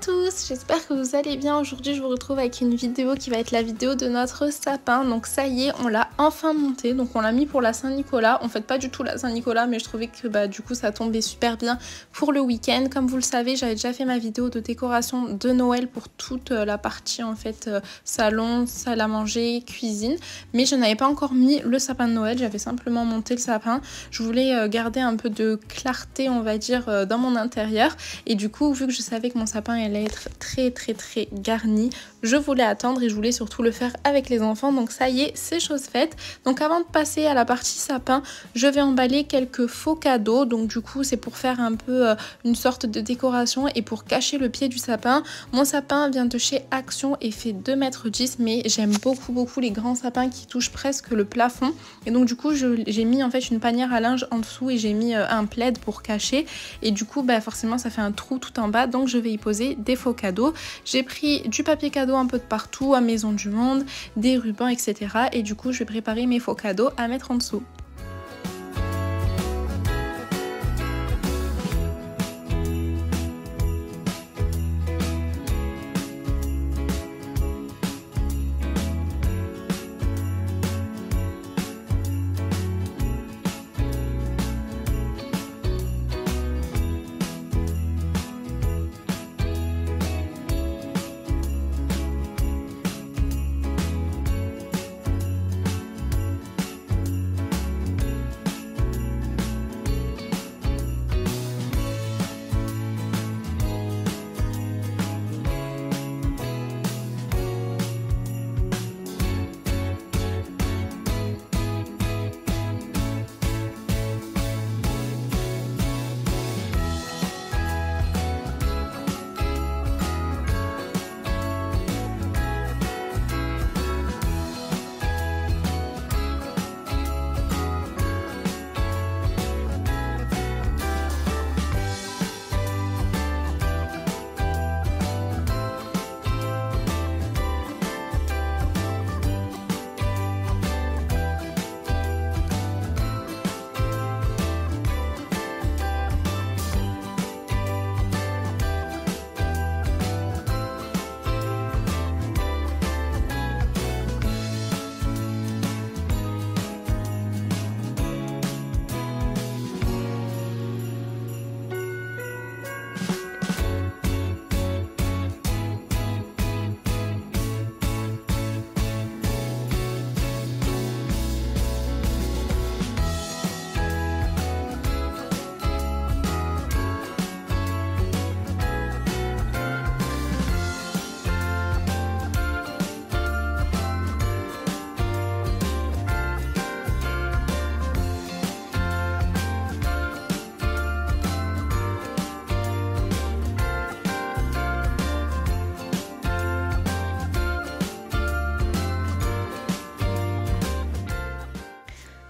tous, j'espère que vous allez bien. Aujourd'hui je vous retrouve avec une vidéo qui va être la vidéo de notre sapin. Donc ça y est, on l'a enfin monté, donc on l'a mis pour la Saint-Nicolas. On fête pas du tout la Saint-Nicolas, mais je trouvais que du coup ça tombait super bien pour le week-end. Comme vous le savez, j'avais déjà fait ma vidéo de décoration de Noël pour toute la partie en fait salon, salle à manger, cuisine, mais je n'avais pas encore mis le sapin de Noël, j'avais simplement monté le sapin. Je voulais garder un peu de clarté, on va dire, dans mon intérieur, et du coup vu que je savais que mon sapin allait être très garni, je voulais attendre et je voulais surtout le faire avec les enfants. Donc ça y est, c'est chose faite. Donc avant de passer à la partie sapin, je vais emballer quelques faux cadeaux. Donc du coup c'est pour faire un peu une sorte de décoration et pour cacher le pied du sapin. Mon sapin vient de chez Action et fait 2,10 m, mais j'aime beaucoup les grands sapins qui touchent presque le plafond. Et donc du coup j'ai mis en fait une panière à linge en dessous et j'ai mis un plaid pour cacher. Et du coup forcément ça fait un trou tout en bas, donc je vais y poser des faux cadeaux. J'ai pris du papier cadeau un peu de partout, à Maison du Monde, des rubans, etc. Et du coup je vais préparer mes faux cadeaux à mettre en dessous.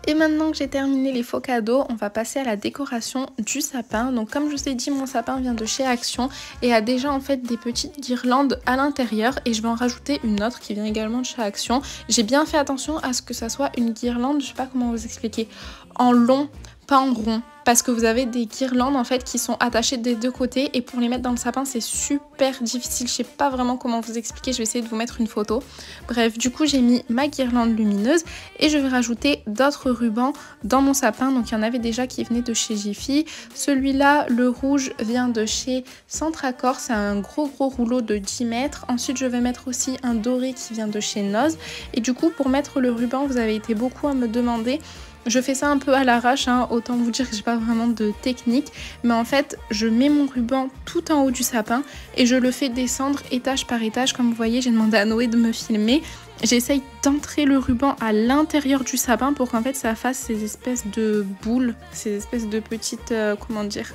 Et maintenant que j'ai terminé les faux cadeaux, on va passer à la décoration du sapin. Donc comme je vous ai dit, mon sapin vient de chez Action et a déjà en fait des petites guirlandes à l'intérieur, et je vais en rajouter une autre qui vient également de chez Action. J'ai bien fait attention à ce que ça soit une guirlande, je sais pas comment vous expliquer, en long, pas en rond, parce que vous avez des guirlandes en fait qui sont attachées des deux côtés, et pour les mettre dans le sapin c'est super difficile. Je sais pas vraiment comment vous expliquer, je vais essayer de vous mettre une photo. Bref, du coup j'ai mis ma guirlande lumineuse et je vais rajouter d'autres rubans dans mon sapin. Donc il y en avait déjà qui venaient de chez Jiffy. Celui-là, le rouge, vient de chez Centracor, c'est un gros rouleau de 10 mètres. Ensuite je vais mettre aussi un doré qui vient de chez Noz. Et du coup pour mettre le ruban, vous avez été beaucoup à me demander. Je fais ça un peu à l'arrache, hein. Autant vous dire que j'ai pas vraiment de technique, mais en fait je mets mon ruban tout en haut du sapin et je le fais descendre étage par étage. Comme vous voyez, j'ai demandé à Noé de me filmer. J'essaye d'entrer le ruban à l'intérieur du sapin pour qu'en fait ça fasse ces espèces de boules, ces espèces de petites, comment dire,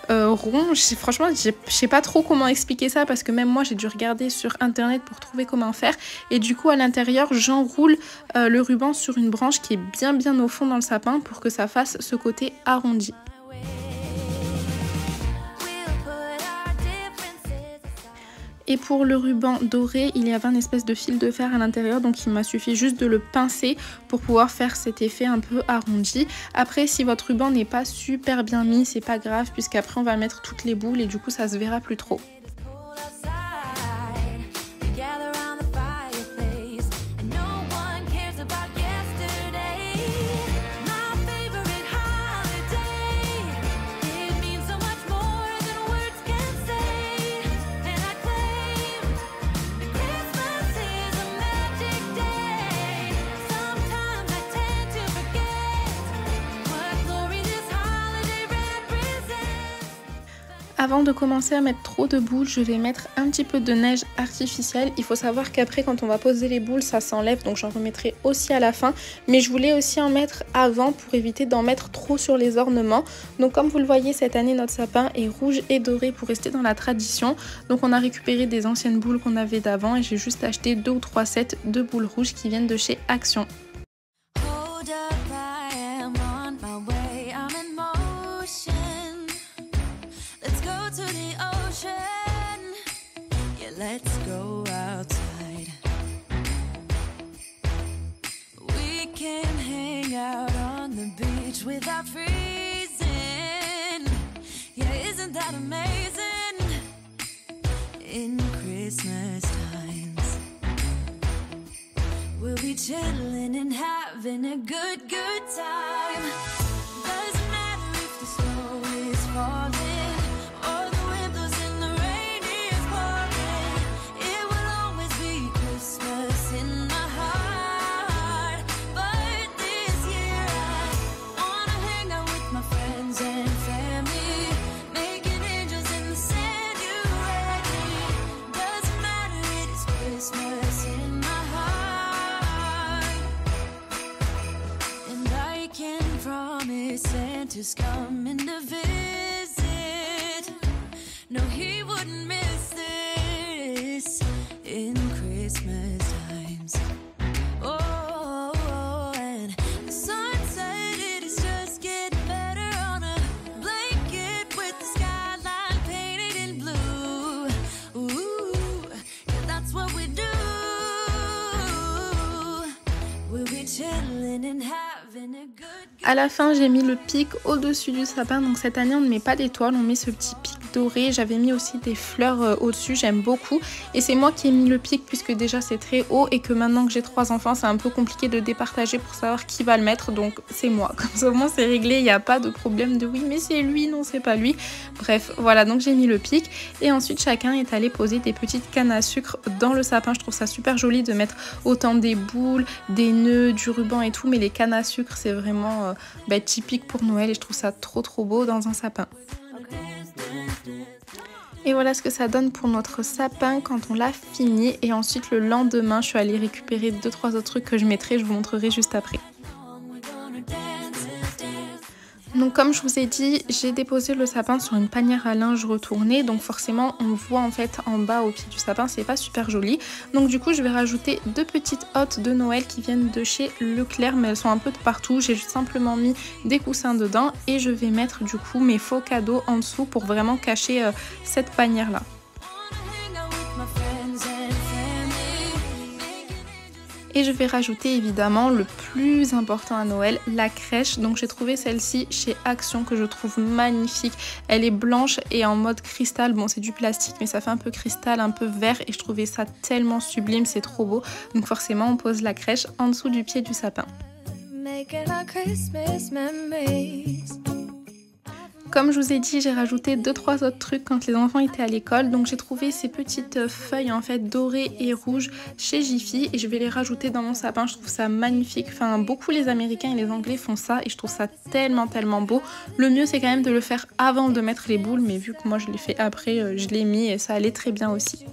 rond. Franchement je sais pas trop comment expliquer ça, parce que même moi j'ai dû regarder sur internet pour trouver comment faire. Et du coup à l'intérieur j'enroule le ruban sur une branche qui est bien au fond dans le sapin pour que ça fasse ce côté arrondi. Et pour le ruban doré, il y avait un espèce de fil de fer à l'intérieur, donc il m'a suffi juste de le pincer pour pouvoir faire cet effet un peu arrondi. Après, si votre ruban n'est pas super bien mis, c'est pas grave, puisqu'après on va mettre toutes les boules et du coup ça se verra plus trop. Avant de commencer à mettre trop de boules, je vais mettre un petit peu de neige artificielle. Il faut savoir qu'après quand on va poser les boules, ça s'enlève, donc j'en remettrai aussi à la fin. Mais je voulais aussi en mettre avant pour éviter d'en mettre trop sur les ornements. Donc comme vous le voyez, cette année notre sapin est rouge et doré pour rester dans la tradition. Donc on a récupéré des anciennes boules qu'on avait d'avant et j'ai juste acheté 2 ou 3 sets de boules rouges qui viennent de chez Action. Let's go outside. We can hang out on the beach without freezing. Yeah, isn't that amazing? In Christmas times, we'll be chilling and having a good time. Doesn't matter if the snow is falling. Santa's coming to visit. No, he wouldn't miss this in Christmas times. Oh, and the sun said it is just getting better on a blanket with the skyline painted in blue. Ooh, yeah, that's what we do. We'll be chilling and having a good. À la fin, j'ai mis le pic au-dessus du sapin. Donc cette année, on ne met pas d'étoiles, on met ce petit pic doré. J'avais mis aussi des fleurs au-dessus, j'aime beaucoup. Et c'est moi qui ai mis le pic puisque déjà c'est très haut et que maintenant que j'ai 3 enfants, c'est un peu compliqué de départager pour savoir qui va le mettre. Donc c'est moi. Comme ça au moins c'est réglé, il n'y a pas de problème de oui mais c'est lui, non c'est pas lui. Bref, voilà, donc j'ai mis le pic. Et ensuite chacun est allé poser des petites cannes à sucre dans le sapin. Je trouve ça super joli de mettre autant des boules, des nœuds, du ruban et tout. Mais les cannes à sucre c'est vraiment typique pour Noël et je trouve ça trop beau dans un sapin. Et voilà ce que ça donne pour notre sapin quand on l'a fini. Et ensuite le lendemain, je suis allée récupérer 2-3 autres trucs que je mettrai, je vous montrerai juste après. Donc comme je vous ai dit, j'ai déposé le sapin sur une panière à linge retournée. Donc forcément on voit en fait en bas au pied du sapin, c'est pas super joli. Donc du coup je vais rajouter 2 petites hottes de Noël qui viennent de chez Leclerc. Mais elles sont un peu de partout, j'ai juste simplement mis des coussins dedans. Et je vais mettre du coup mes faux cadeaux en dessous pour vraiment cacher cette panière là. Et je vais rajouter évidemment le plus important à Noël, la crèche. Donc j'ai trouvé celle-ci chez Action que je trouve magnifique. Elle est blanche et en mode cristal. Bon c'est du plastique mais ça fait un peu cristal, un peu vert. Et je trouvais ça tellement sublime, c'est trop beau. Donc forcément on pose la crèche en dessous du pied du sapin. Comme je vous ai dit, j'ai rajouté 2-3 autres trucs quand les enfants étaient à l'école. Donc j'ai trouvé ces petites feuilles en fait dorées et rouges chez Jiffy et je vais les rajouter dans mon sapin. Je trouve ça magnifique. Enfin, beaucoup les Américains et les Anglais font ça et je trouve ça tellement beau. Le mieux c'est quand même de le faire avant de mettre les boules, mais vu que moi je l'ai fait après, je l'ai mis et ça allait très bien aussi.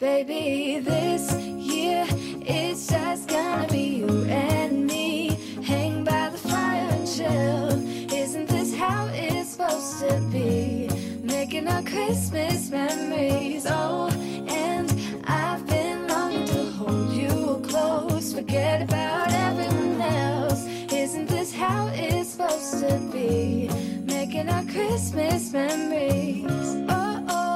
Baby, this year it's just gonna be you and me. Hang by the fire and chill. Isn't this how it's supposed to be? Making our Christmas memories. Oh, and I've been longing to hold you close. Forget about everyone else. Isn't this how it's supposed to be? Making our Christmas memories. Oh, oh.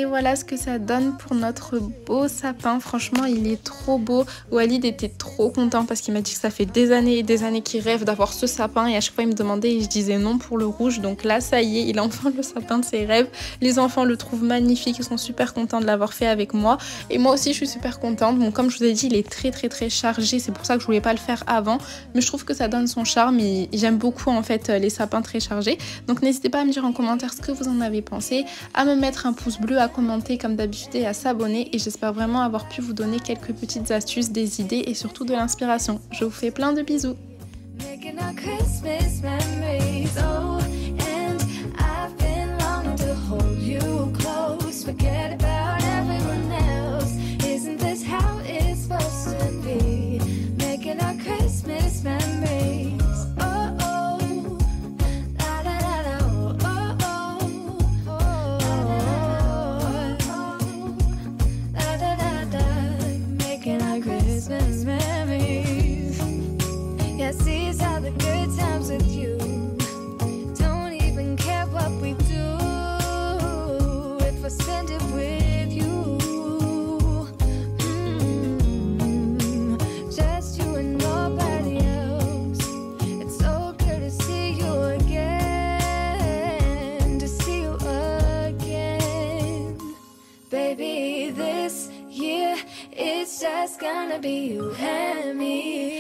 Et voilà ce que ça donne pour notre beau sapin. Franchement, il est trop beau. Walid était trop content parce qu'il m'a dit que ça fait des années et des années qu'il rêve d'avoir ce sapin. Et à chaque fois, il me demandait et je disais non pour le rouge. Donc là, ça y est, il a enfin le sapin de ses rêves. Les enfants le trouvent magnifique. Ils sont super contents de l'avoir fait avec moi. Et moi aussi, je suis super contente. Bon, comme je vous ai dit, il est très chargé. C'est pour ça que je voulais pas le faire avant. Mais je trouve que ça donne son charme. Et j'aime beaucoup en fait les sapins très chargés. Donc n'hésitez pas à me dire en commentaire ce que vous en avez pensé. À me mettre un pouce bleu, à commenter comme d'habitude et à s'abonner. Et j'espère vraiment avoir pu vous donner quelques petites astuces, des idées et surtout de l'inspiration. Je vous fais plein de bisous. These are the good times with you. Don't even care what we do if I spend it with you. Just you and nobody else. It's so good to see you again, to see you again. Baby, this year it's just gonna be you and me.